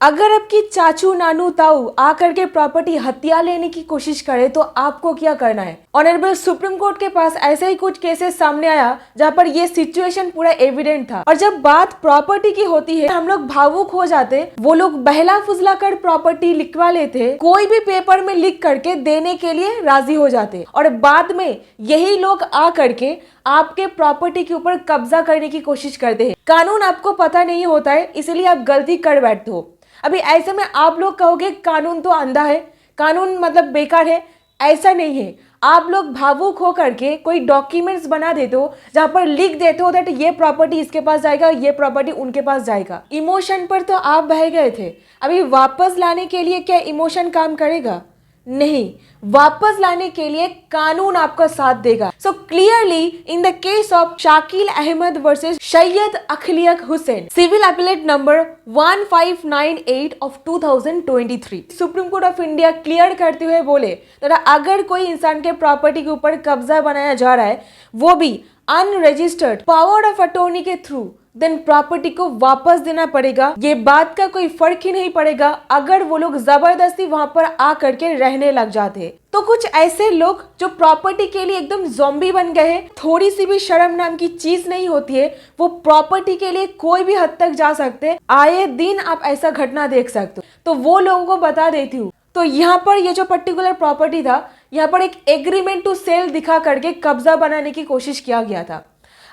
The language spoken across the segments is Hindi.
अगर आपकी चाचू नानू ताऊ आकर के प्रॉपर्टी हथिया लेने की कोशिश करे तो आपको क्या करना है। ऑनरेबल सुप्रीम कोर्ट के पास ऐसे ही कुछ केसेस सामने आया जहां पर ये सिचुएशन पूरा एविडेंट था। और जब बात प्रॉपर्टी की होती है हम लोग भावुक हो जाते। वो लोग बहला फुजला कर प्रॉपर्टी लिखवा लेते, कोई भी पेपर में लिख करके देने के लिए राजी हो जाते और बाद में यही लोग आ करके आपके प्रॉपर्टी के ऊपर कब्जा करने की कोशिश करते हैं। कानून आपको पता नहीं होता है, इसलिए आप गलती कर बैठते हो। अभी ऐसे में आप लोग कहोगे कानून तो अंधा है, कानून मतलब बेकार है। ऐसा नहीं है। आप लोग भावुक हो करके कोई डॉक्यूमेंट्स बना देते हो जहां पर लिख देते हो दैट ये प्रॉपर्टी इसके पास जाएगा, ये प्रॉपर्टी उनके पास जाएगा। इमोशन पर तो आप बह गए थे, अभी वापस लाने के लिए क्या इमोशन काम करेगा? नहीं, वापस लाने के लिए कानून आपका साथ देगा। So clearly in the case of Shakil Ahmed versus Syed Akhliyak Hussain, civil appellate number 1598 of 2023, Supreme Court of India clear करते हुए बोले अगर कोई इंसान के प्रॉपर्टी के ऊपर कब्जा बनाया जा रहा है, वो भी अनरजिस्टर्ड पावर ऑफ अटॉर्नी के थ्रू, देन प्रॉपर्टी को वापस देना पड़ेगा। ये बात का कोई फर्क ही नहीं पड़ेगा अगर वो लोग जबरदस्ती वहां पर आ करके रहने लग जाते। तो कुछ ऐसे लोग जो प्रॉपर्टी के लिए एकदम ज़ॉम्बी बन गए हैं, थोड़ी सी भी शर्म नाम की चीज नहीं होती है, वो प्रॉपर्टी के लिए कोई भी हद तक जा सकते। आए दिन आप ऐसा घटना देख सकते हो। तो वो लोगों को बता देती हूँ। तो यहाँ पर ये जो पर्टिकुलर प्रॉपर्टी था, यहाँ पर एक एग्रीमेंट टू सेल दिखा करके कब्जा बनाने की कोशिश किया गया था।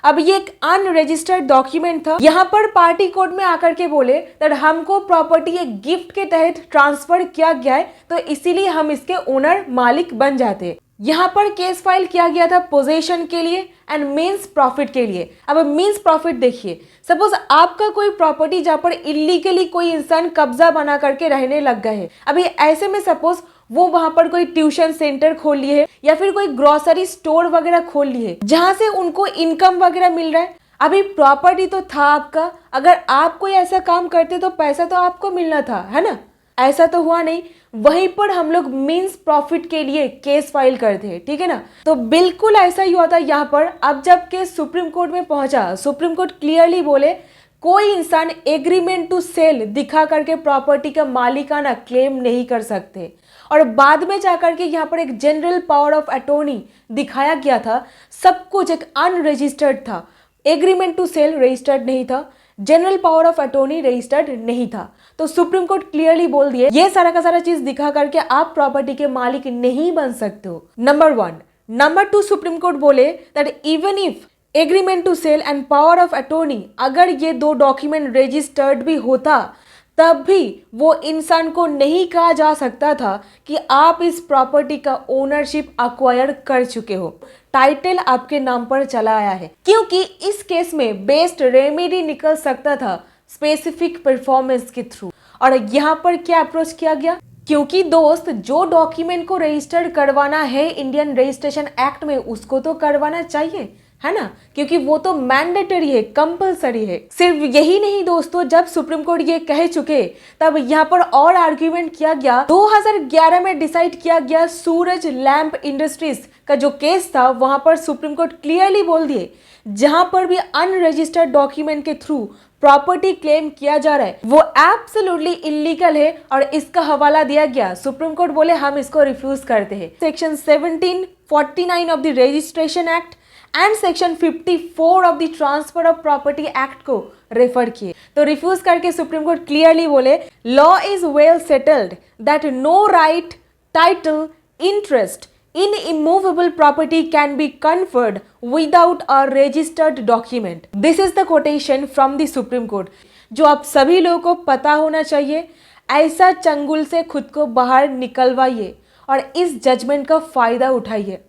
अब ये एक अनरजिस्टर्ड डॉक्यूमेंट था। यहाँ पर पार्टी कोर्ट में आकर के बोले दैट हमको प्रॉपर्टी एक गिफ्ट के तहत ट्रांसफर किया गया है, तो इसीलिए हम इसके ओनर मालिक बन जाते। यहाँ पर केस फाइल किया गया था पोजेशन के लिए एंड मीन्स प्रॉफिट के लिए। अब मीन्स प्रॉफिट देखिए, सपोज आपका कोई प्रॉपर्टी जहाँ पर इलीगली कोई इंसान कब्जा बना करके रहने लग गए हैं। अभी ऐसे में सपोज वो वहां पर कोई ट्यूशन सेंटर खोल लिए है या फिर कोई ग्रोसरी स्टोर वगैरह खोल लिए है जहां से उनको इनकम वगैरह मिल रहा है। अभी प्रॉपर्टी तो था आपका, अगर आप कोई ऐसा काम करते तो पैसा तो आपको मिलना था, है ना? ऐसा तो हुआ नहीं। वहीं पर हम लोग मीन्स प्रॉफिट के लिए केस फाइल करते हैं, ठीक है ना? तो बिल्कुल ऐसा ही हुआ था यहाँ पर। अब जब केस सुप्रीम कोर्ट में पहुंचा, सुप्रीम कोर्ट क्लियरली बोले कोई इंसान एग्रीमेंट टू सेल दिखा करके प्रॉपर्टी का मालिकाना क्लेम नहीं कर सकते। और बाद में जाकर के यहाँ पर एक जनरल पावर ऑफ अटॉर्नी दिखाया गया था। सब कुछ एक अनरजिस्टर्ड था, एग्रीमेंट टू सेल रजिस्टर्ड नहीं था, general power of attorney registered नहीं था। तो सुप्रीम कोर्ट क्लियरली बोल दिए ये सारा का सारा चीज दिखा करके आप प्रॉपर्टी के मालिक नहीं बन सकते हो, नंबर 1। नंबर 2, सुप्रीम कोर्ट बोले that even if agreement to sale and power of attorney, अगर ये दो डॉक्यूमेंट रजिस्टर्ड भी होता तब भी वो इंसान को नहीं कहा जा सकता था कि आप इस प्रॉपर्टी का ओनरशिप अक्वायर कर चुके हो, टाइटल आपके नाम पर चला आया है। क्योंकि इस केस में बेस्ट रेमेडी निकल सकता था स्पेसिफिक परफॉर्मेंस के थ्रू। और यहाँ पर क्या अप्रोच किया गया? क्योंकि दोस्त जो डॉक्यूमेंट को रजिस्टर्ड करवाना है इंडियन रजिस्ट्रेशन एक्ट में, उसको तो करवाना चाहिए, है ना? क्योंकि वो तो मैंडेटरी है, कंपलसरी है। सिर्फ यही नहीं दोस्तों, जब सुप्रीम कोर्ट ये कह चुके तब यहाँ पर और आर्ग्यूमेंट किया गया। 2011 में डिसाइड किया गया सूरज लैंप इंडस्ट्रीज का जो केस था, वहां पर सुप्रीम कोर्ट क्लियरली बोल दिए जहां पर भी अनरजिस्टर्ड डॉक्यूमेंट के थ्रू प्रॉपर्टी क्लेम किया जा रहा है वो एब्सोल्युटली इलीगल है। और इसका हवाला दिया गया, सुप्रीम कोर्ट बोले हम इसको रिफ्यूज करते हैं। Section 1749 of the Registration Act and section 54 of the Transfer of Property Act को रेफर किए। तो रिफ्यूज करके सुप्रीम कोर्ट क्लियरली बोले law is well settled that no right, title, interest in immovable property can be conferred without a registered document. This is the quotation from the Supreme Court, जो आप सभी लोगों को पता होना चाहिए। ऐसा चंगुल से खुद को बाहर निकलवाइए और इस जजमेंट का फायदा उठाइए।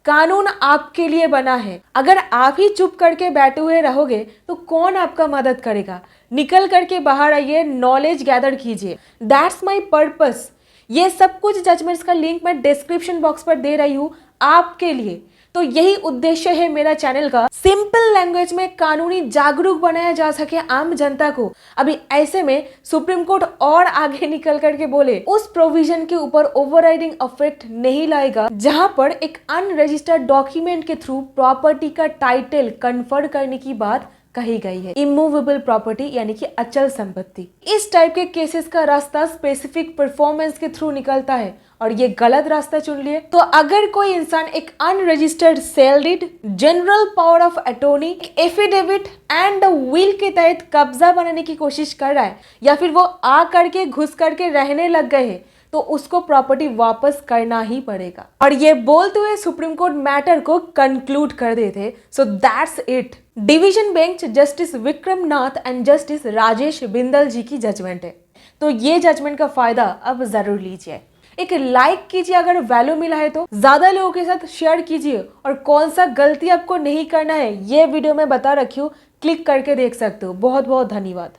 कानून आपके लिए बना है। अगर आप ही चुप करके बैठे हुए रहोगे तो कौन आपका मदद करेगा? निकल करके बाहर आइए, नॉलेज गैदर कीजिए। That's my purpose. ये सब कुछ जजमेंट्स का लिंक मैं डिस्क्रिप्शन बॉक्स पर दे रही हूँ आपके लिए। तो यही उद्देश्य है मेरा चैनल का, सिंपल लैंग्वेज में कानूनी जागरूक बनाया जा सके आम जनता को। अभी ऐसे में सुप्रीम कोर्ट और आगे निकल करके बोले उस प्रोविजन के ऊपर ओवरराइडिंग इफेक्ट नहीं लाएगा जहां पर एक अनरजिस्टर्ड डॉक्यूमेंट के थ्रू प्रॉपर्टी का टाइटल कन्फर्ड करने की बात कही गई है। इमूवेबल प्रॉपर्टी यानी कि अचल संपत्ति। इस टाइप के केसेस का रास्ता स्पेसिफिक परफॉर्मेंस के थ्रू निकलता है और ये गलत रास्ता चुन लिए तो अगर कोई इंसान एक unregistered sale deed, general power of attorney, affidavit and will के तहत कब्जा बनाने की कोशिश कर रहा है या फिर वो आ करके घुस करके रहने लग गए हैं तो उसको प्रॉपर्टी वापस करना ही पड़ेगा। और ये बोलते हुए सुप्रीम कोर्ट मैटर को कंक्लूड कर देते। So that's it. Division bench Justice Vikram Nath and Justice Rajesh Bindal ji की जजमेंट है। तो ये जजमेंट का फायदा अब जरूर लीजिए। एक लाइक कीजिए अगर वैल्यू मिला है तो, ज्यादा लोगों के साथ शेयर कीजिए और कौन सा गलती आपको नहीं करना है ये वीडियो में बता रखी हूँ, क्लिक करके देख सकते हो। बहुत बहुत धन्यवाद।